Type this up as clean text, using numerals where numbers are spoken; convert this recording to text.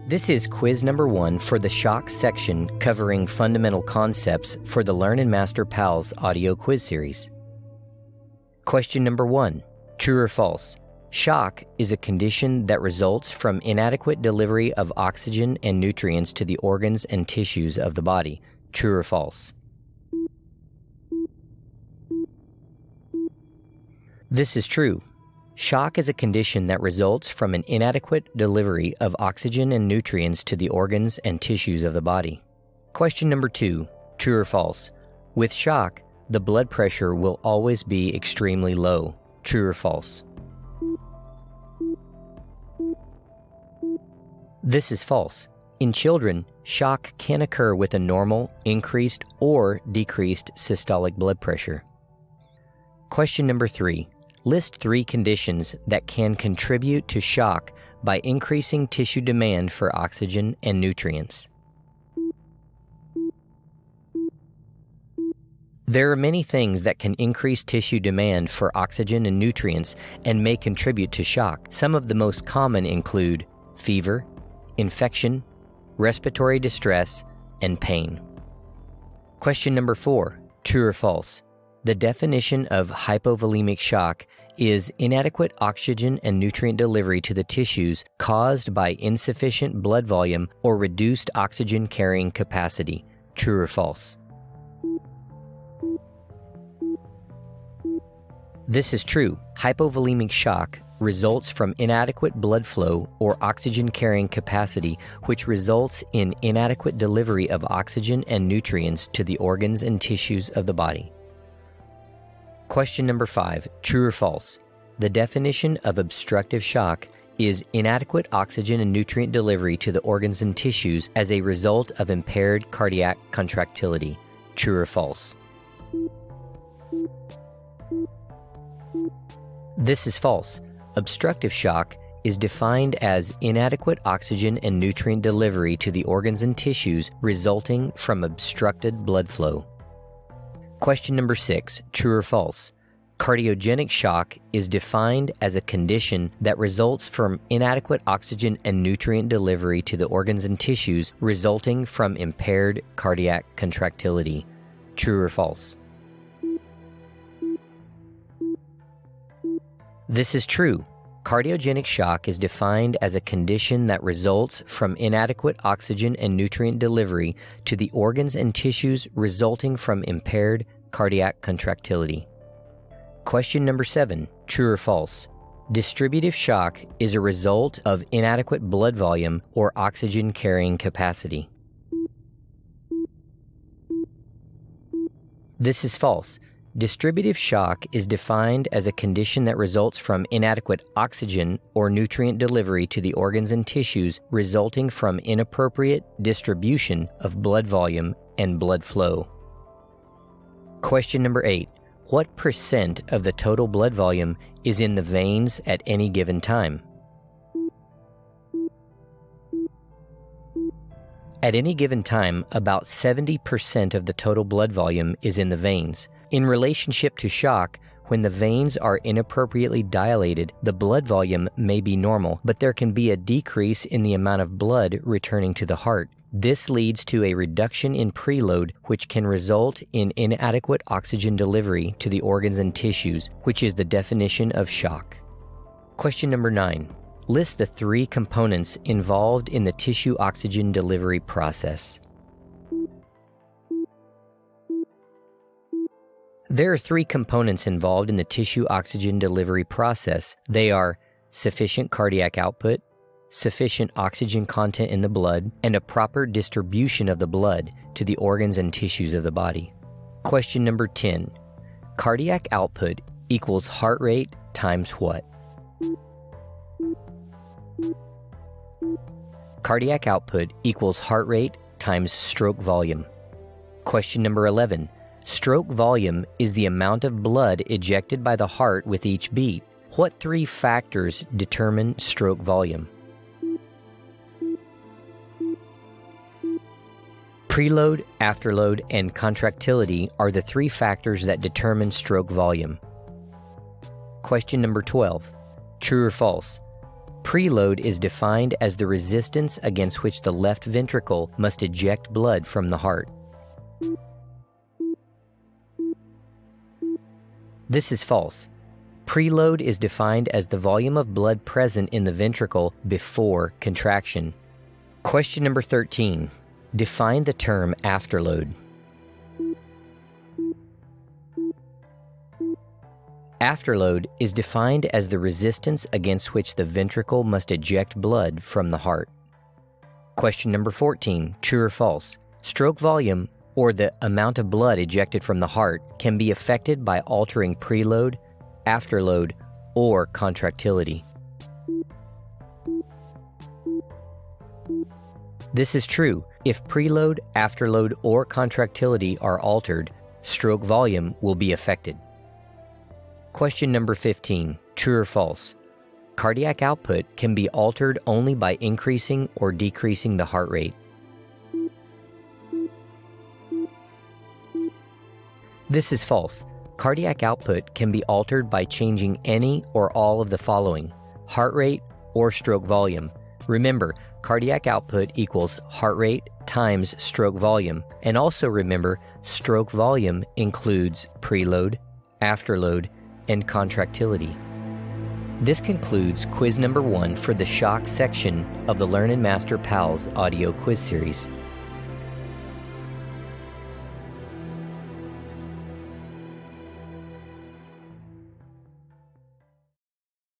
This is quiz number 1 for the shock section covering fundamental concepts for the Learn and Master PALS audio quiz series. Question number 1. True or false? Shock is a condition that results from inadequate delivery of oxygen and nutrients to the organs and tissues of the body. True or false? This is true. Shock is a condition that results from an inadequate delivery of oxygen and nutrients to the organs and tissues of the body. Question number 2. True or false? With shock, the blood pressure will always be extremely low. True or false? This is false. In children, shock can occur with a normal, increased, or decreased systolic blood pressure. Question number 3. List 3 conditions that can contribute to shock by increasing tissue demand for oxygen and nutrients. There are many things that can increase tissue demand for oxygen and nutrients and may contribute to shock. Some of the most common include fever, infection, respiratory distress, and pain. Question number 4. True or false? The definition of hypovolemic shock is inadequate oxygen and nutrient delivery to the tissues caused by insufficient blood volume or reduced oxygen carrying capacity. True or false? This is true. Hypovolemic shock results from inadequate blood flow or oxygen carrying capacity, which results in inadequate delivery of oxygen and nutrients to the organs and tissues of the body. Question number 5. True or false? The definition of obstructive shock is inadequate oxygen and nutrient delivery to the organs and tissues as a result of impaired cardiac contractility. True or false? This is false. Obstructive shock is defined as inadequate oxygen and nutrient delivery to the organs and tissues resulting from obstructed blood flow. Question number 6. True or false? Cardiogenic shock is defined as a condition that results from inadequate oxygen and nutrient delivery to the organs and tissues resulting from impaired cardiac contractility. True or false? This is true. Cardiogenic shock is defined as a condition that results from inadequate oxygen and nutrient delivery to the organs and tissues resulting from impaired cardiac contractility. Question number 7. True or false? Distributive shock is a result of inadequate blood volume or oxygen carrying capacity. This is false. Distributive shock is defined as a condition that results from inadequate oxygen or nutrient delivery to the organs and tissues resulting from inappropriate distribution of blood volume and blood flow. Question number 8. What percent of the total blood volume is in the veins at any given time? At any given time, about 70% of the total blood volume is in the veins. In relationship to shock, when the veins are inappropriately dilated, the blood volume may be normal, but there can be a decrease in the amount of blood returning to the heart. This leads to a reduction in preload, which can result in inadequate oxygen delivery to the organs and tissues, which is the definition of shock. Question number 9. List the 3 components involved in the tissue oxygen delivery process. There are 3 components involved in the tissue oxygen delivery process. They are sufficient cardiac output, sufficient oxygen content in the blood, and a proper distribution of the blood to the organs and tissues of the body. Question number 10. Cardiac output equals heart rate times what? Cardiac output equals heart rate times stroke volume. Question number 11. Stroke volume is the amount of blood ejected by the heart with each beat. What 3 factors determine stroke volume? Preload, afterload, and contractility are the 3 factors that determine stroke volume. Question number 12. True or false? Preload is defined as the resistance against which the left ventricle must eject blood from the heart. This is false. Preload is defined as the volume of blood present in the ventricle before contraction. Question number 13. Define the term afterload. Afterload is defined as the resistance against which the ventricle must eject blood from the heart. Question number 14. True or false? Stroke volume, or the amount of blood ejected from the heart, can be affected by altering preload, afterload, or contractility. This is true. If preload, afterload, or contractility are altered, stroke volume will be affected. Question number 15. True or false? Cardiac output can be altered only by increasing or decreasing the heart rate. This is false. Cardiac output can be altered by changing any or all of the following: heart rate or stroke volume. Remember, cardiac output equals heart rate times stroke volume. And also remember, stroke volume includes preload, afterload, and contractility. This concludes quiz number 1 for the shock section of the Learn and Master PALS audio quiz series.